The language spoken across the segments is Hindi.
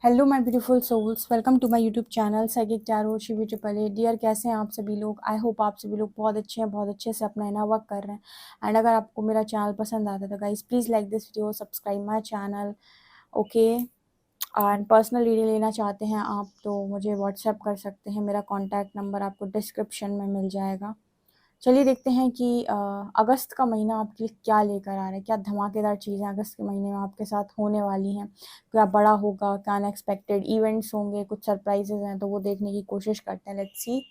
Hello my beautiful souls, welcome to my YouTube channel psychic tarot Shivi triple A. Dear, कैसे हैं आप सभी लोग? आई होप आप सभी लोग बहुत अच्छे हैं, बहुत अच्छे से अपना इनर वर्क कर रहे हैं। एंड अगर आपको मेरा चैनल पसंद आता है तो guys please like this video, subscribe my channel. Okay. And personal reading लेना चाहते हैं आप तो मुझे व्हाट्सएप कर सकते हैं। मेरा कॉन्टैक्ट नंबर आपको डिस्क्रिप्शन में मिल जाएगा। चलिए देखते हैं कि अगस्त का महीना आपके लिए क्या लेकर आ रहा है, क्या धमाकेदार चीज़ें अगस्त के महीने में आपके साथ होने वाली हैं। क्या बड़ा होगा, क्या अनएक्सपेक्टेड इवेंट्स होंगे, कुछ सरप्राइजेज हैं, तो वो देखने की कोशिश करते हैं। Let's see.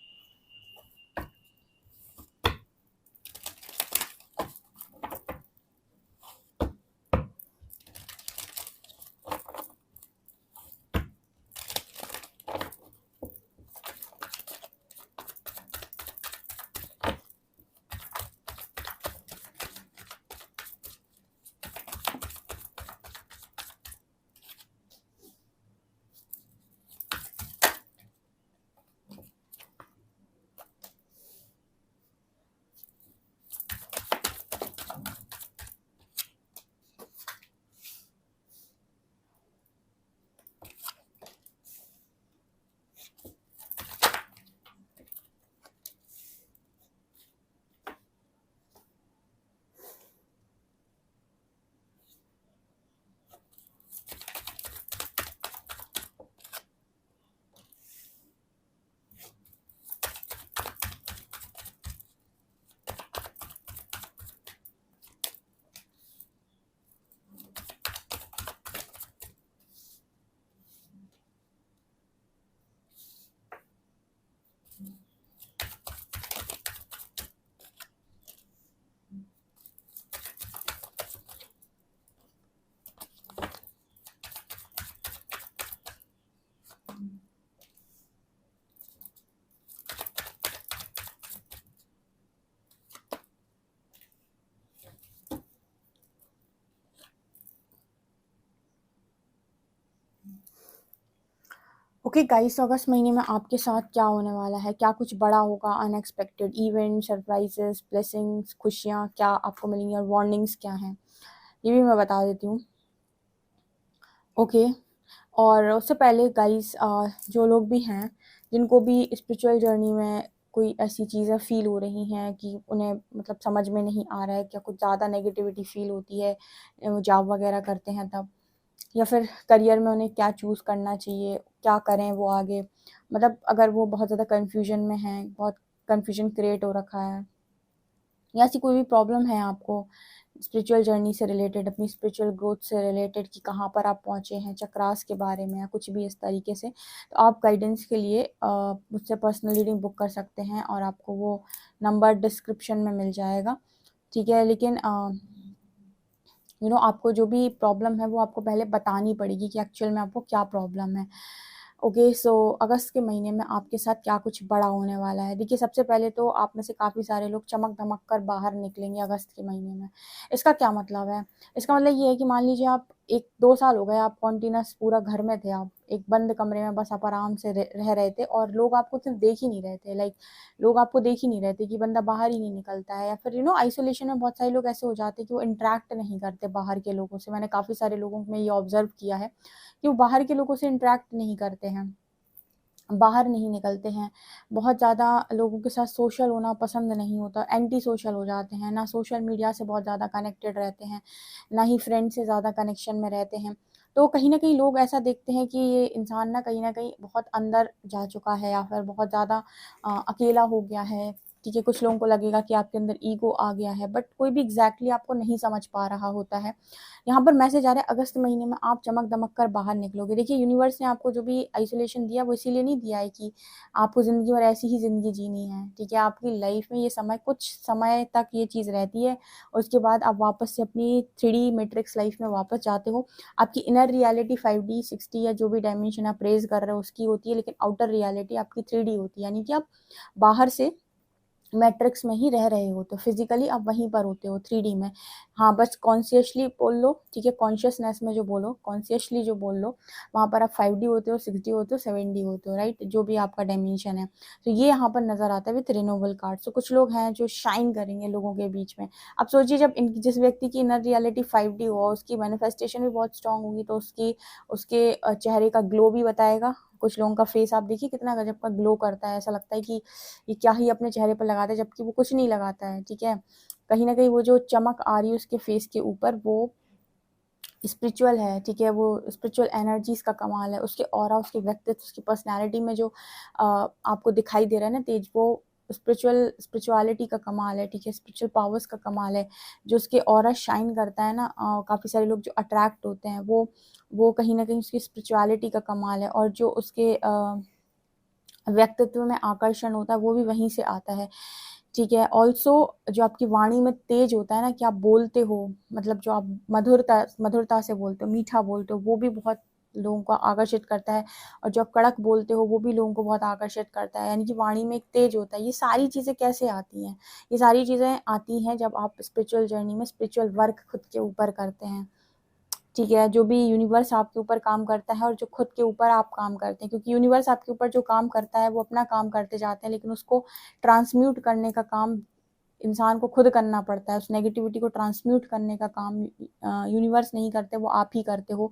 ओके गाइस, अगस्त महीने में आपके साथ क्या होने वाला है, क्या कुछ बड़ा होगा, अनएक्सपेक्टेड इवेंट, सरप्राइजेस, ब्लेसिंग्स, खुशियाँ क्या आपको मिलेंगी और वार्निंग्स क्या हैं, ये भी मैं बता देती हूँ। ओके। और उससे पहले गाइस, जो लोग भी हैं जिनको भी स्पिरिचुअल जर्नी में कोई ऐसी चीज़ें फील हो रही हैं कि उन्हें मतलब समझ में नहीं आ रहा है, क्या कुछ ज़्यादा नेगेटिविटी फील होती है, वो जॉब वगैरह करते हैं तब, या फिर करियर में उन्हें क्या चूज़ करना चाहिए, क्या करें वो आगे, मतलब अगर वो बहुत ज़्यादा कन्फ्यूजन में हैं, बहुत कन्फ्यूजन क्रिएट हो रखा है, या ऐसी कोई भी प्रॉब्लम है आपको स्पिरिचुअल जर्नी से रिलेटेड, अपनी स्पिरिचुअल ग्रोथ से रिलेटेड कि कहाँ पर आप पहुँचे हैं, चक्रास के बारे में या कुछ भी इस तरीके से, तो आप गाइडेंस के लिए मुझसे पर्सनल रीडिंग बुक कर सकते हैं और आपको वो नंबर डिस्क्रिप्शन में मिल जाएगा। ठीक है, लेकिन आपको जो भी प्रॉब्लम है वो आपको पहले बतानी पड़ेगी कि एक्चुअल में आपको क्या प्रॉब्लम है। ओके, सो अगस्त के महीने में आपके साथ क्या कुछ बड़ा होने वाला है। देखिए, सबसे पहले तो आप में से काफ़ी सारे लोग चमक धमक कर बाहर निकलेंगे अगस्त के महीने में। इसका क्या मतलब है? इसका मतलब ये है कि मान लीजिए आप 1-2 साल हो गए, आप कॉन्टिन्यूस पूरा घर में थे, आप एक बंद कमरे में बस आप आराम से रह रहे थे और लोग आपको सिर्फ देख ही नहीं रहे थे। लाइक लोग आपको देख ही नहीं रहे थे कि बंदा बाहर ही नहीं निकलता है, या फिर आइसोलेशन में बहुत सारे लोग ऐसे हो जाते हैं कि वो इंटरेक्ट नहीं करते बाहर के लोगों से। मैंने काफ़ी सारे लोगों में ये ऑब्जर्व किया है कि वो बाहर के लोगों से इंटरेक्ट नहीं करते हैं, बाहर नहीं निकलते हैं, बहुत ज़्यादा लोगों के साथ सोशल होना पसंद नहीं होता, एंटी सोशल हो जाते हैं, ना सोशल मीडिया से बहुत ज़्यादा कनेक्टेड रहते हैं, ना ही फ्रेंड से ज़्यादा कनेक्शन में रहते हैं। तो कहीं न कहीं लोग ऐसा देखते हैं कि ये इंसान ना कहीं न कहीं बहुत अंदर जा चुका है या फिर बहुत ज़्यादा अकेला हो गया है। ठीक है, कुछ लोगों को लगेगा कि आपके अंदर ईगो आ गया है, बट कोई भी एग्ज़ैक्टली आपको नहीं समझ पा रहा होता है। यहाँ पर मैसेज आ रहा है, अगस्त महीने में आप चमक-दमक कर बाहर निकलोगे। देखिए, यूनिवर्स ने आपको जो भी आइसोलेशन दिया वो इसीलिए नहीं दिया है कि आपको ज़िंदगी भर ऐसी ही ज़िंदगी जीनी है, ठीक है? आपकी लाइफ़ में ये समय कुछ समय तक ये चीज़ रहती है, उसके बाद आप वापस से अपनी 3D मैट्रिक्स लाइफ़ में वापस जाते हो। आपकी इनर रियलिटी 5D, 6D या जो भी डायमेंशन आप रेज़ कर रहे हो उसकी होती है, लेकिन आउटर रियलिटी आपकी 3D होती है, यानी कि आप बाहर से मैट्रिक्स में ही रह रहे होते हो, फिजिकली आप वहीं पर होते हो 3D में। हाँ, बस कॉन्शियसली बोल लो, ठीक है, कॉन्शियसनेस में जो बोलो, कॉन्शियसली जो बोल लो, वहाँ पर आप 5D होते हो, 6D होते हो, 7D होते हो, राइट, जो भी आपका डायमेंशन है। तो ये यहाँ पर नजर आता है विथ रिन्यूअल कार्ड। तो कुछ लोग हैं जो शाइन करेंगे लोगों के बीच में। अब सोचिए, जब जिस व्यक्ति की इनर रियलिटी 5D हो, उसकी मैनिफेस्टेशन भी बहुत स्ट्रांग होगी, तो उसके चेहरे का ग्लो भी बताएगा। कुछ लोगों का फेस आप देखिए कितना गजब का ग्लो करता है, ऐसा लगता है कि ये क्या ही अपने चेहरे पर लगाता है, जबकि वो कुछ नहीं लगाता है, ठीक है। कहीं ना कहीं वो जो चमक आ रही है उसके फेस के ऊपर, वो स्पिरिचुअल है, ठीक है, वो स्पिरिचुअल एनर्जीज का कमाल है। उसके ऑरा, उसके व्यक्तित्व, उसकी पर्सनैलिटी में जो आपको दिखाई दे रहा है ना तेज, वो स्पिरिचुअलिटी का कमाल है, ठीक है, स्पिरिचुअल पावर्स का कमाल है। जो उसके ऑरा शाइन करता है ना, काफ़ी सारे लोग जो अट्रैक्ट होते हैं, वो कहीं ना कहीं उसकी स्पिरिचुअलिटी का कमाल है। और जो उसके व्यक्तित्व में आकर्षण होता है, वो भी वहीं से आता है, ठीक है। ऑल्सो जो आपकी वाणी में तेज होता है ना, कि आप बोलते हो, मतलब जो आप मधुरता से बोलते हो, मीठा बोलते हो, वो भी बहुत लोगों को आकर्षित करता है। और जो आप कड़क बोलते हो, वो भी लोगों को बहुत आकर्षित करता है, यानी कि वाणी में एक तेज होता है। ये सारी चीज़ें कैसे आती हैं? ये सारी चीज़ें आती हैं जब आप स्पिरिचुअल जर्नी में स्पिरिचुअल वर्क खुद के ऊपर करते हैं, ठीक है। जो भी यूनिवर्स आपके ऊपर काम करता है और जो खुद के ऊपर आप काम करते हैं, क्योंकि यूनिवर्स आपके ऊपर जो काम करता है वो अपना काम करते जाते हैं, लेकिन उसको ट्रांसम्यूट करने का काम इंसान को खुद करना पड़ता है। उस नेगेटिविटी को ट्रांसम्यूट करने का काम यूनिवर्स नहीं करते, वो आप ही करते हो।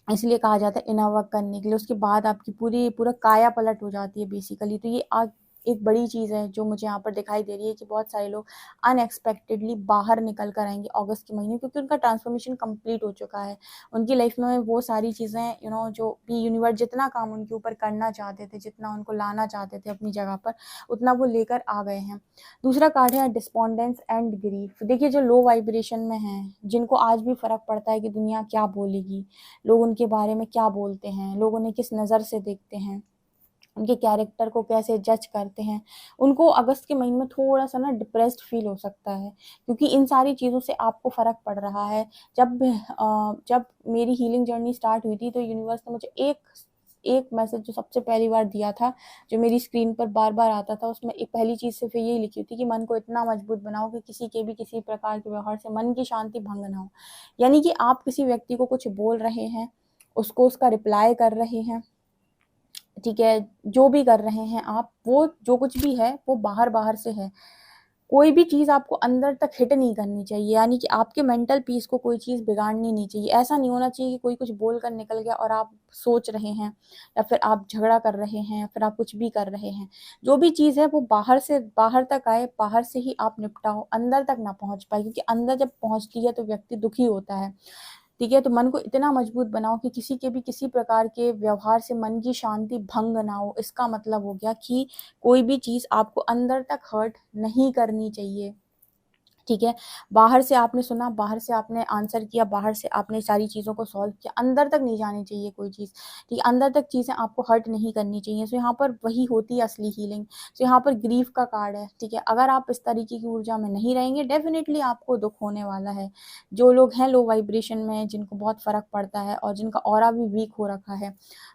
इसलिए कहा जाता है इनर वर्क करने के लिए। उसके बाद आपकी पूरा काया पलट हो जाती है बेसिकली। तो ये एक बड़ी चीज़ है जो मुझे यहाँ पर दिखाई दे रही है, कि बहुत सारे लोग अनएक्सपेक्टेडली बाहर निकल कर आएंगे अगस्त के महीने, क्योंकि उनका ट्रांसफॉर्मेशन कंप्लीट हो चुका है। उनकी लाइफ में वो सारी चीज़ें जो भी यूनिवर्स जितना काम उनके ऊपर करना चाहते थे, जितना उनको लाना चाहते थे अपनी जगह पर, उतना वो लेकर आ गए हैं। दूसरा कार्ड है डिस्पोंडेंस एंड ग्रीफ। देखिए, जो लो वाइब्रेशन में हैं, जिनको आज भी फर्क पड़ता है कि दुनिया क्या बोलेगी, लोग उनके बारे में क्या बोलते हैं, लोग उन्हें किस नज़र से देखते हैं, उनके कैरेक्टर को कैसे जज करते हैं, उनको अगस्त के महीने में थोड़ा सा ना डिप्रेस्ड फील हो सकता है, क्योंकि इन सारी चीज़ों से आपको फ़र्क पड़ रहा है। जब मेरी हीलिंग जर्नी स्टार्ट हुई थी, तो यूनिवर्स ने मुझे एक एक मैसेज जो सबसे पहली बार दिया था, जो मेरी स्क्रीन पर बार बार आता था, उसमें एक पहली चीज़ सिर्फ यही लिखी थी कि मन को इतना मजबूत बनाओ कि किसी के भी किसी प्रकार के व्यवहार से मन की शांति भंग ना हो। यानी कि आप किसी व्यक्ति को कुछ बोल रहे हैं, उसको उसका रिप्लाई कर रहे हैं, ठीक है, जो भी कर रहे हैं आप, वो जो कुछ भी है वो बाहर बाहर से है। कोई भी चीज़ आपको अंदर तक हिट नहीं करनी चाहिए, यानी कि आपके मेंटल पीस को कोई चीज़ बिगाड़नी नहीं चाहिए। ऐसा नहीं होना चाहिए कि कोई कुछ बोल कर निकल गया और आप सोच रहे हैं, या फिर आप झगड़ा कर रहे हैं, या फिर आप कुछ भी कर रहे हैं। जो भी चीज़ है वो बाहर से बाहर तक आए, बाहर से ही आप निपटाओ, अंदर तक ना पहुंच पाए, क्योंकि अंदर जब पहुंचती है तो व्यक्ति दुखी होता है, ठीक है। तो मन को इतना मजबूत बनाओ कि किसी के भी किसी प्रकार के व्यवहार से मन की शांति भंग ना हो। इसका मतलब हो गया कि कोई भी चीज़ आपको अंदर तक हर्ट नहीं करनी चाहिए, ठीक है। बाहर से आपने सुना, बाहर से आपने आंसर किया, बाहर से आपने सारी चीज़ों को सॉल्व किया, अंदर तक नहीं जानी चाहिए कोई चीज़, ठीक है। अंदर तक चीज़ें आपको हर्ट नहीं करनी चाहिए। सो यहाँ पर वही होती है असली हीलिंग। सो यहाँ पर ग्रीफ का कार्ड है, ठीक है। अगर आप इस तरीके की ऊर्जा में नहीं रहेंगे, डेफिनेटली आपको दुख होने वाला है। जो लोग हैं लो वाइब्रेशन में, जिनको बहुत फ़र्क पड़ता है और जिनका ऑरा भी वीक हो रखा है,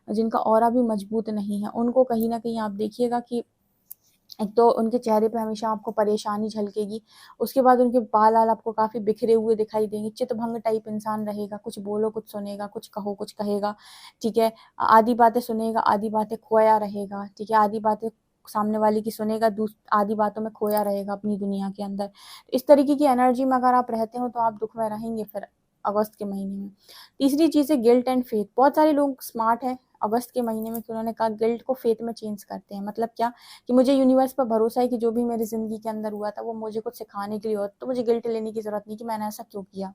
जिनका ऑरा भी मजबूत नहीं है, उनको कहीं ना कहीं आप देखिएगा कि एक तो उनके चेहरे पे हमेशा आपको परेशानी झलकेगी। उसके बाद उनके बाल आपको काफ़ी बिखरे हुए दिखाई देंगे, चितभंग टाइप इंसान रहेगा, कुछ बोलो कुछ सुनेगा, कुछ कहो कुछ कहेगा, ठीक है। आधी बातें सुनेगा, आधी बातें खोया रहेगा, ठीक है। आधी बातें सामने वाले की सुनेगा, आधी बातों में खोया रहेगा अपनी दुनिया के अंदर। इस तरीके की एनर्जी में अगर आप रहते हो तो आप दुख में रहेंगे फिर अगस्त के महीने में। तीसरी चीज़ है गिल्ट एंड फेथ। बहुत सारे लोग स्मार्ट हैं अगस्त के महीने में, कि उन्होंने कहा गिल्ट को फेथ में चेंज करते हैं। मतलब क्या, कि मुझे यूनिवर्स पर भरोसा है कि जो भी मेरी ज़िंदगी के अंदर हुआ था वो मुझे कुछ सिखाने के लिए हुआ, तो मुझे गिल्ट लेने की ज़रूरत नहीं कि मैंने ऐसा क्यों किया।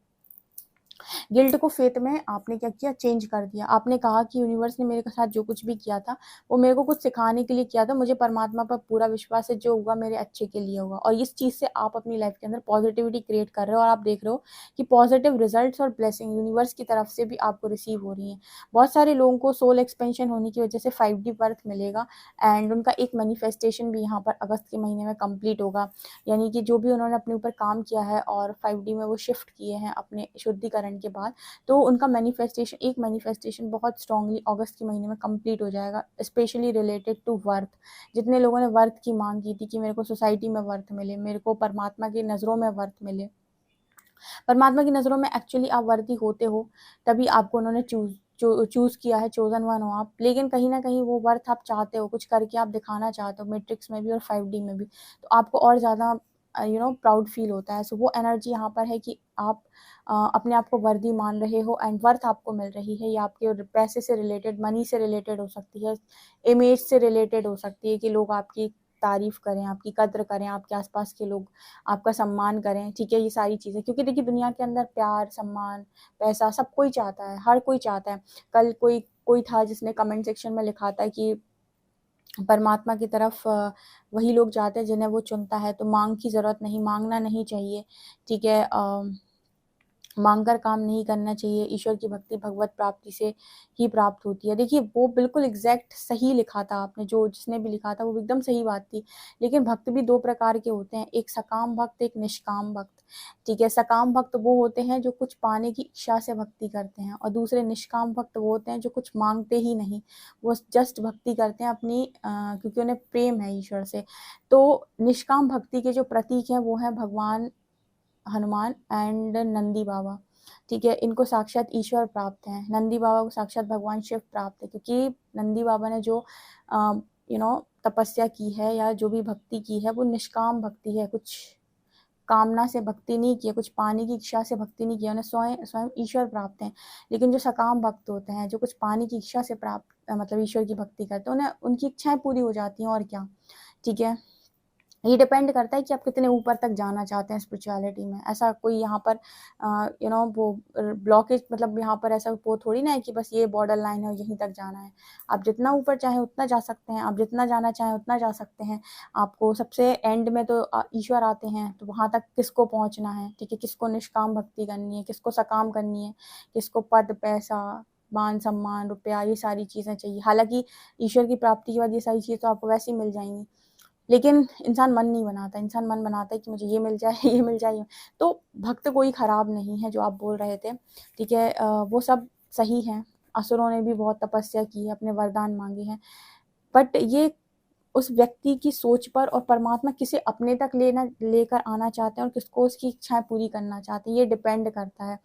गिल्ट को फेथ में आपने क्या किया, चेंज कर दिया। आपने कहा कि यूनिवर्स ने मेरे साथ जो कुछ भी किया था वो मेरे को कुछ सिखाने के लिए किया था, मुझे परमात्मा पर पूरा विश्वास है, जो हुआ मेरे अच्छे के लिए होगा। और इस चीज़ से आप अपनी लाइफ के अंदर पॉजिटिविटी क्रिएट कर रहे हो, और आप देख रहे हो कि पॉजिटिव रिजल्ट्स और ब्लेसिंग यूनिवर्स की तरफ से भी आपको रिसीव हो रही है। बहुत सारे लोगों को सोल एक्सपेंशन होने की वजह से 5D बर्थ मिलेगा, एंड उनका एक मैनिफेस्टेशन भी यहाँ पर अगस्त के महीने में कंप्लीट होगा। यानी कि जो भी उन्होंने अपने ऊपर काम किया है और 5D में वो शिफ्ट किए हैं अपने शुद्धिकरण एंड के बाद, तो उनका मैनिफेस्टेशन बहुत स्ट्रांगली अगस्त के महीने में कंप्लीट हो जाएगा, स्पेशली रिलेटेड टू वर्थ। जितने लोगों ने वर्थ की मांग की थी कि मेरे को सोसाइटी में वर्थ मिले, मेरे को परमात्मा की नज़रों में वर्थ मिले, परमात्मा की नज़रों में एक्चुअली आप वर्दी होते हो, तभी आपको उन्होंने चूज़ किया है, चोजन वन हो आप। लेकिन कहीं ना कहीं वो वर्थ आप चाहते हो, कुछ करके आप दिखाना चाहते हो, मैट्रिक्स में भी और 5D में भी, तो आपको और ज़्यादा प्राउड फील होता है। सो वो एनर्जी यहाँ पर है कि आप अपने आप को वर्दी मान रहे हो एंड वर्थ आपको मिल रही है। ये आपके पैसे से रिलेटेड, मनी से रिलेटेड हो सकती है, इमेज से रिलेटेड हो सकती है कि लोग आपकी तारीफ करें, आपकी कद्र करें, आपके आसपास के लोग आपका सम्मान करें, ठीक है, ये सारी चीज़ें। क्योंकि देखिए दुनिया के अंदर प्यार, सम्मान, पैसा सब कोई चाहता है, हर कोई चाहता है। कल कोई था जिसने कमेंट सेक्शन में लिखा था कि परमात्मा की तरफ वही लोग जाते हैं जिन्हें वो चुनता है, तो मांग की ज़रूरत नहीं, मांगना नहीं चाहिए, ठीक है, मांगकर काम नहीं करना चाहिए। ईश्वर की भक्ति भगवत प्राप्ति से ही प्राप्त होती है। देखिए वो बिल्कुल एग्जैक्ट सही लिखा था आपने, जिसने भी लिखा था वो एकदम सही बात थी। लेकिन भक्त भी दो प्रकार के होते हैं, एक सकाम भक्त, एक निष्काम भक्त, ठीक है। सकाम भक्त वो होते हैं जो कुछ पाने की इच्छा से भक्ति करते हैं, और दूसरे निष्काम भक्त वो होते हैं जो कुछ मांगते ही नहीं, वो जस्ट भक्ति करते हैं अपनी क्योंकि उन्हें प्रेम है ईश्वर से। तो निष्काम भक्ति के जो प्रतीक हैं वो हैं भगवान हनुमान एंड नंदी बाबा, ठीक है। इनको साक्षात ईश्वर प्राप्त हैं, नंदी बाबा को साक्षात भगवान शिव प्राप्त है, क्योंकि नंदी बाबा ने जो तपस्या की है या जो भी भक्ति की है वो निष्काम भक्ति है, कुछ कामना से भक्ति नहीं की है, कुछ पाने की इच्छा से भक्ति नहीं किया, उन्हें स्वयं स्वयं ईश्वर प्राप्त हैं। लेकिन जो सकाम भक्त होते हैं, जो कुछ पाने की इच्छा से प्राप्त मतलब ईश्वर की भक्ति करते हैं, उन्हें उनकी इच्छाएं पूरी हो जाती हैं, और क्या, ठीक है। ये डिपेंड करता है कि आप कितने ऊपर तक जाना चाहते हैं स्पिरिचुअलिटी में। ऐसा कोई यहाँ पर वो ब्लॉकेज, मतलब यहाँ पर ऐसा वो थोड़ी ना है कि बस ये बॉर्डर लाइन है और यहीं तक जाना है। आप जितना ऊपर चाहें उतना जा सकते हैं, आप जितना जाना चाहें उतना जा सकते हैं। आपको सबसे एंड में तो ईश्वर आते हैं, तो वहाँ तक किसको पहुँचना है, ठीक है, किसको निष्काम भक्ति करनी है, किसको सकाम करनी है, किसको पद, पैसा, मान सम्मान, रुपया, ये सारी चीज़ें चाहिए। हालांकि ईश्वर की प्राप्ति के बाद ये सारी चीज़ें तो आपको वैसे ही मिल जाएंगी, लेकिन इंसान मन नहीं बनाता, इंसान मन बनाता है कि मुझे ये मिल जाए ये मिल जाए। तो भक्त कोई खराब नहीं है जो आप बोल रहे थे, ठीक है, वो सब सही है। असुरों ने भी बहुत तपस्या की है, अपने वरदान मांगे हैं, बट ये उस व्यक्ति की सोच पर और परमात्मा किसे अपने तक लेकर आना चाहते हैं और किसको उसकी इच्छाएं पूरी करना चाहते हैं, ये डिपेंड करता है।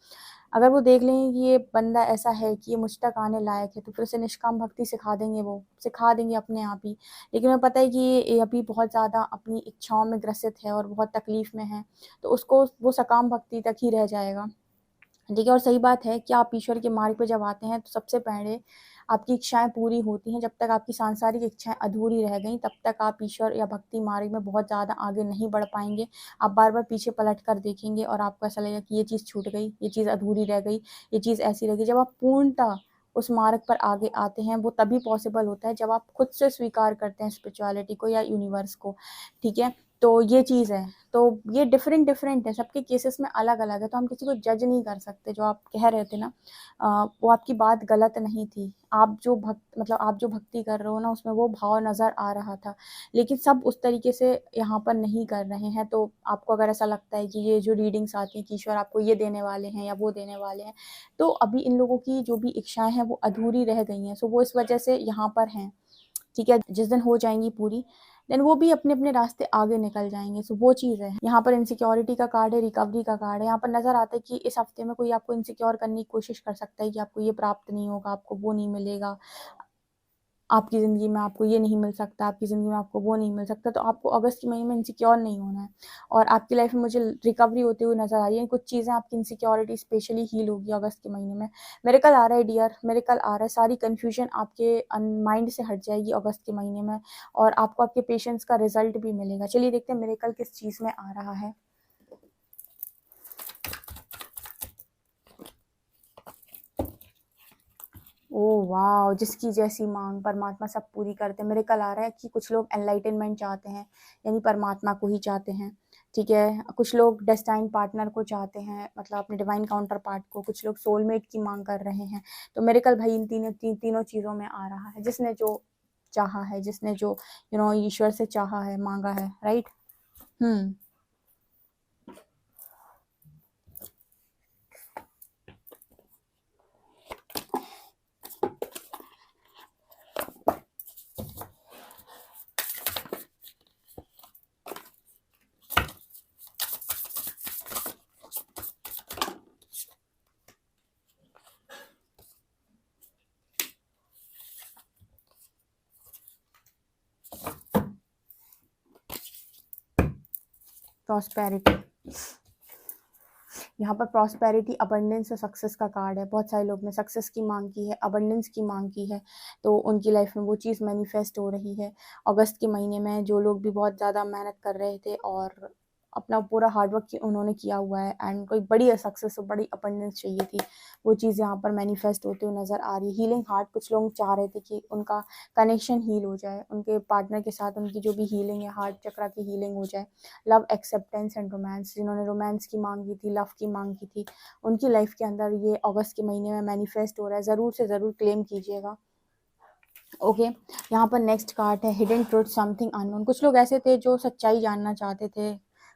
अगर वो देख लेंगे कि ये बंदा ऐसा है कि ये मुझ तक आने लायक है, तो फिर उसे निष्काम भक्ति सिखा देंगे, वो सिखा देंगे अपने आप ही। लेकिन उन्हें पता है कि ये अभी बहुत ज़्यादा अपनी इच्छाओं में ग्रसित है और बहुत तकलीफ में है, तो उसको वो सकाम भक्ति तक ही रह जाएगा, ठीक है। और सही बात है कि आप ईश्वर के मार्ग पे जब आते हैं तो सबसे पहले आपकी इच्छाएं पूरी होती हैं। जब तक आपकी सांसारिक इच्छाएं अधूरी रह गई, तब तक आप ईश्वर या भक्ति मार्ग में बहुत ज़्यादा आगे नहीं बढ़ पाएंगे। आप बार बार पीछे पलट कर देखेंगे और आपको ऐसा लगेगा कि ये चीज़ छूट गई, ये चीज़ अधूरी रह गई, ये चीज़ ऐसी रह गई। जब आप पूर्णतः उस मार्ग पर आगे आते हैं, वो तभी पॉसिबल होता है जब आप खुद से स्वीकार करते हैं स्पिरिचुअलिटी को या यूनिवर्स को, ठीक है। तो ये चीज़ है, तो ये डिफरेंट है, सबके केसेस में अलग अलग है, तो हम किसी को जज नहीं कर सकते। जो आप कह रहे थे ना, वो आपकी बात गलत नहीं थी। आप जो भक्ति कर रहे हो ना, उसमें वो भाव नज़र आ रहा था, लेकिन सब उस तरीके से यहाँ पर नहीं कर रहे हैं। तो आपको अगर ऐसा लगता है कि ये जो रीडिंग्स आती हैं कि ईश्वर आपको ये देने वाले हैं या वो देने वाले हैं, तो अभी इन लोगों की जो भी इच्छाएं हैं वो अधूरी रह गई हैं, सो वो इस वजह से यहाँ पर हैं, ठीक है। जिस दिन हो जाएंगी पूरी, देन वो भी अपने अपने रास्ते आगे निकल जाएंगे। सो वो चीज़ है। यहाँ पर इनसिक्योरिटी का कार्ड है, रिकवरी का कार्ड है। यहाँ पर नजर आता है कि इस हफ्ते में कोई आपको इनसिक्योर करने की कोशिश कर सकता है कि आपको ये प्राप्त नहीं होगा, आपको वो नहीं मिलेगा, आपकी ज़िंदगी में आपको ये नहीं मिल सकता, आपकी ज़िंदगी में आपको वो नहीं मिल सकता। तो आपको अगस्त के महीने में इनसिक्योर नहीं होना है, और आपकी लाइफ में मुझे रिकवरी होते हुए नज़र आ रही है। कुछ चीज़ें आपकी इनसिक्योरिटी स्पेशली हील होगी अगस्त के महीने में। मिरेकल आ रहा है डियर, मिरेकल आ रहा है। सारी कन्फ्यूजन आपके माइंड से हट जाएगी अगस्त के महीने में, और आपको आपके पेशेंस का रिजल्ट भी मिलेगा। चलिए देखते हैं मिरेकल किस चीज़ में आ रहा है। ओह वाह, जिसकी जैसी मांग परमात्मा सब पूरी करते हैं। मिरेकल आ रहा है कि कुछ लोग एनलाइटनमेंट चाहते हैं, यानी परमात्मा को ही चाहते हैं, ठीक है। कुछ लोग डेस्टाइन पार्टनर को चाहते हैं, मतलब अपने डिवाइन काउंटर पार्ट को। कुछ लोग सोलमेट की मांग कर रहे हैं। तो मिरेकल भाई इन तीनों चीज़ों में आ रहा है। जिसने जो चाहा है, जिसने जो ईश्वर से चाहा है, मांगा है, राइट। प्रॉस्पेरिटी, यहाँ पर प्रॉस्पेरिटी, अबंडेंस और सक्सेस का कार्ड है। बहुत सारे लोग ने सक्सेस की मांग की है, अबंडेंस की मांग की है, तो उनकी लाइफ में वो चीज़ मैनिफेस्ट हो रही है। अगस्त के महीने में जो लोग भी बहुत ज़्यादा मेहनत कर रहे थे और अपना पूरा हार्डवर्क उन्होंने किया हुआ है एंड कोई बड़ी सक्सेस और बड़ी अबंडेंस चाहिए थी, वो चीज़ यहाँ पर मैनिफेस्ट होते हुए नज़र आ रही है। हीलिंग हार्ट, कुछ लोग चाह रहे थे कि उनका कनेक्शन हील हो जाए, उनके पार्टनर के साथ उनकी जो भी हीलिंग है, हार्ट चक्रा की हीलिंग हो जाए। लव, एक्सेप्टेंस एंड रोमांस, जिन्होंने रोमांस की मांग की थी, लव की मांग की थी, उनकी लाइफ के अंदर ये अगस्त के महीने में मैनिफेस्ट हो रहा है। ज़रूर से ज़रूर क्लेम कीजिएगा। ओके, यहाँ पर नेक्स्ट कार्ड है हिडन ट्रुथ, समथिंग अननोन। कुछ लोग ऐसे थे जो सच्चाई जानना चाहते थे,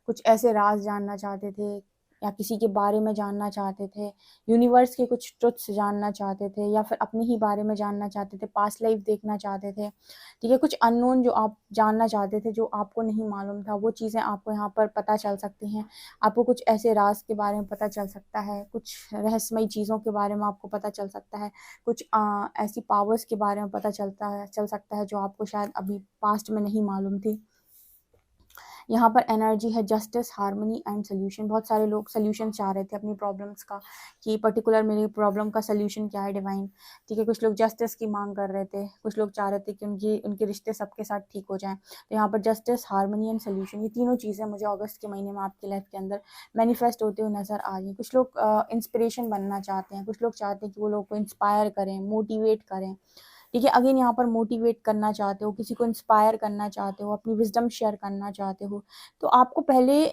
कुछ ऐसे राज जानना चाहते थे या किसी के बारे में जानना चाहते थे, यूनिवर्स के कुछ ट्रुथ्स जानना चाहते थे या फिर अपने ही बारे में जानना चाहते थे, पास्ट लाइफ देखना चाहते थे। ठीक है, कुछ अननोन जो आप जानना चाहते थे, जो आपको नहीं मालूम था, वो चीज़ें आपको यहाँ पर पता चल सकती हैं। आपको कुछ ऐसे राज के बारे में पता चल सकता है, कुछ रहस्यमयी चीज़ों के बारे में आपको पता चल सकता है, कुछ ऐसी पावर्स के बारे में पता चल सकता है जो आपको शायद अभी पास्ट में नहीं मालूम थी। यहाँ पर एनर्जी है जस्टिस, हार्मनी एंड सोल्यूशन। बहुत सारे लोग सोल्यूशन चाह रहे थे अपनी प्रॉब्लम्स का, कि पर्टिकुलर मेरी प्रॉब्लम का सोल्यूशन क्या है डिवाइन। ठीक है, कुछ लोग जस्टिस की मांग कर रहे थे, कुछ लोग चाह रहे थे कि उनके रिश्ते सबके साथ ठीक हो जाएं। तो यहाँ पर जस्टिस, हार्मनी एंड सोल्यूशन, ये तीनों चीज़ें मुझे अगस्त के महीने में आपकी लाइफ के अंदर मैनिफेस्ट होते हुए नज़र आ रही हैं। कुछ लोग इंस्पिरेशन बनना चाहते हैं, कुछ लोग चाहते हैं कि वो लोग को इंस्पायर करें, मोटिवेट करें। ठीक है, अगेन यहाँ पर मोटिवेट करना चाहते हो, किसी को इंस्पायर करना चाहते हो, अपनी विजडम शेयर करना चाहते हो, तो आपको पहले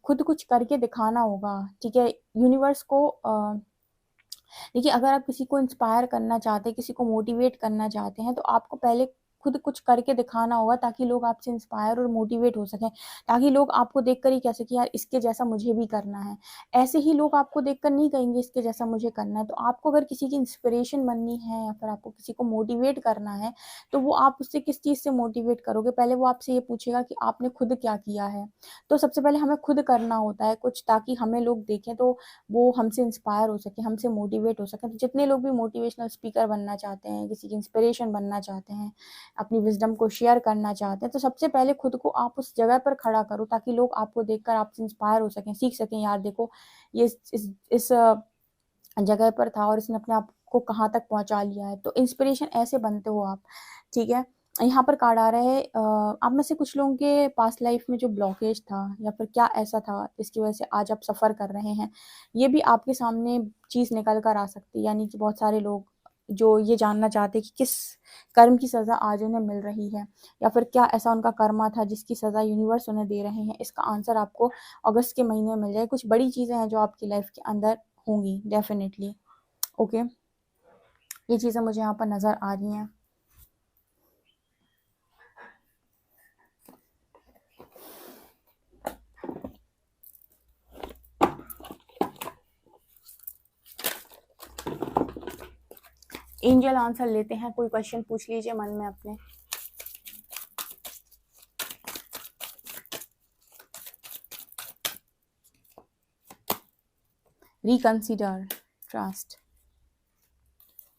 खुद कुछ करके दिखाना होगा। ठीक है, यूनिवर्स को देखिए, अगर आप किसी को इंस्पायर करना चाहते हैं, किसी को मोटिवेट करना चाहते हैं, तो आपको पहले खुद कुछ करके दिखाना होगा, ताकि लोग आपसे इंस्पायर और मोटिवेट हो सकें, ताकि लोग आपको देखकर ही कह सकें यार इसके जैसा मुझे भी करना है। ऐसे ही लोग आपको देखकर नहीं कहेंगे इसके जैसा मुझे करना है। तो आपको अगर किसी की इंस्पिरेशन बननी है या फिर आपको किसी को मोटिवेट करना है, तो वो आप उससे किस चीज़ से मोटिवेट करोगे? पहले वो आपसे ये पूछेगा कि आपने खुद क्या किया है। तो सबसे पहले हमें खुद करना होता है कुछ, ताकि हमें लोग देखें तो वो हमसे इंस्पायर हो सके, हमसे मोटिवेट हो सके। तो जितने लोग भी मोटिवेशनल स्पीकर बनना चाहते हैं, किसी की इंस्पिरेशन बनना चाहते हैं, अपनी विजडम को शेयर करना चाहते हैं, तो सबसे पहले खुद को आप उस जगह पर खड़ा करो, ताकि लोग आपको देखकर आपसे इंस्पायर हो सकें, सीख सकें यार देखो ये इस जगह पर था और इसने अपने आप को कहाँ तक पहुँचा लिया है। तो इंस्पिरेशन ऐसे बनते हो आप। ठीक है, यहाँ पर कार्ड आ रहा है आप में से कुछ लोगों के पास्ट लाइफ में जो ब्लॉकेज था या फिर क्या ऐसा था जिसकी वजह से आज आप सफ़र कर रहे हैं, ये भी आपके सामने चीज़ निकल कर आ सकती है। यानी कि बहुत सारे लोग जो ये जानना चाहते हैं कि किस कर्म की सज़ा आज उन्हें मिल रही है, या फिर क्या ऐसा उनका कर्मा था जिसकी सज़ा यूनिवर्स उन्हें दे रहे हैं, इसका आंसर आपको अगस्त के महीने में मिल जाए। कुछ बड़ी चीज़ें हैं जो आपकी लाइफ के अंदर होंगी डेफिनेटली। ओके, ये चीज़ें मुझे यहाँ पर नज़र आ रही हैं। एंजल आंसर लेते हैं, कोई क्वेश्चन पूछ लीजिए मन में अपने। Reconsider, trust,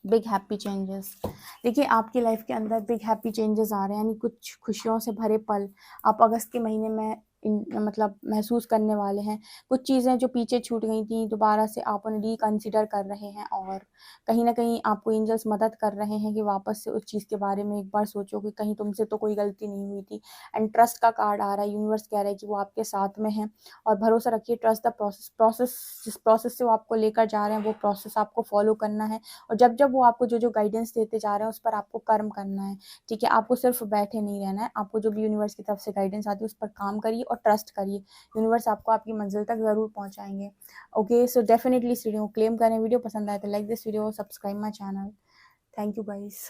big happy changes. देखिए, आपकी लाइफ के अंदर बिग हैप्पी चेंजेस आ रहे हैं, यानी कुछ खुशियों से भरे पल आप अगस्त के महीने में मतलब महसूस करने वाले हैं। कुछ चीज़ें जो पीछे छूट गई थी, दोबारा से आप उन्हें रिकंसीडर कर रहे हैं और कहीं ना कहीं आपको एंजल्स मदद कर रहे हैं कि वापस से उस चीज़ के बारे में एक बार सोचो कि कहीं तुमसे तो कोई गलती नहीं हुई थी। एंड ट्रस्ट का कार्ड आ रहा है, यूनिवर्स कह रहा है कि वो आपके साथ में है और भरोसा रखिए। ट्रस्ट द प्रोसेस, जिस प्रोसेस से वो आपको लेकर जा रहे हैं वो प्रोसेस आपको फॉलो करना है, और जब जब वो आपको जो जो गाइडेंस देते जा रहे हैं उस पर आपको कर्म करना है। ठीक है, आपको सिर्फ बैठे नहीं रहना है, आपको जो भी यूनिवर्स की तरफ से गाइडेंस आती है उस पर काम करिए और ट्रस्ट करिए, यूनिवर्स आपको आपकी मंजिल तक ज़रूर पहुंचाएंगे। ओके, सो डेफिनेटली इस वीडियो को क्लेम करें। वीडियो पसंद आए तो like this video, subscribe my channel. Thank you guys.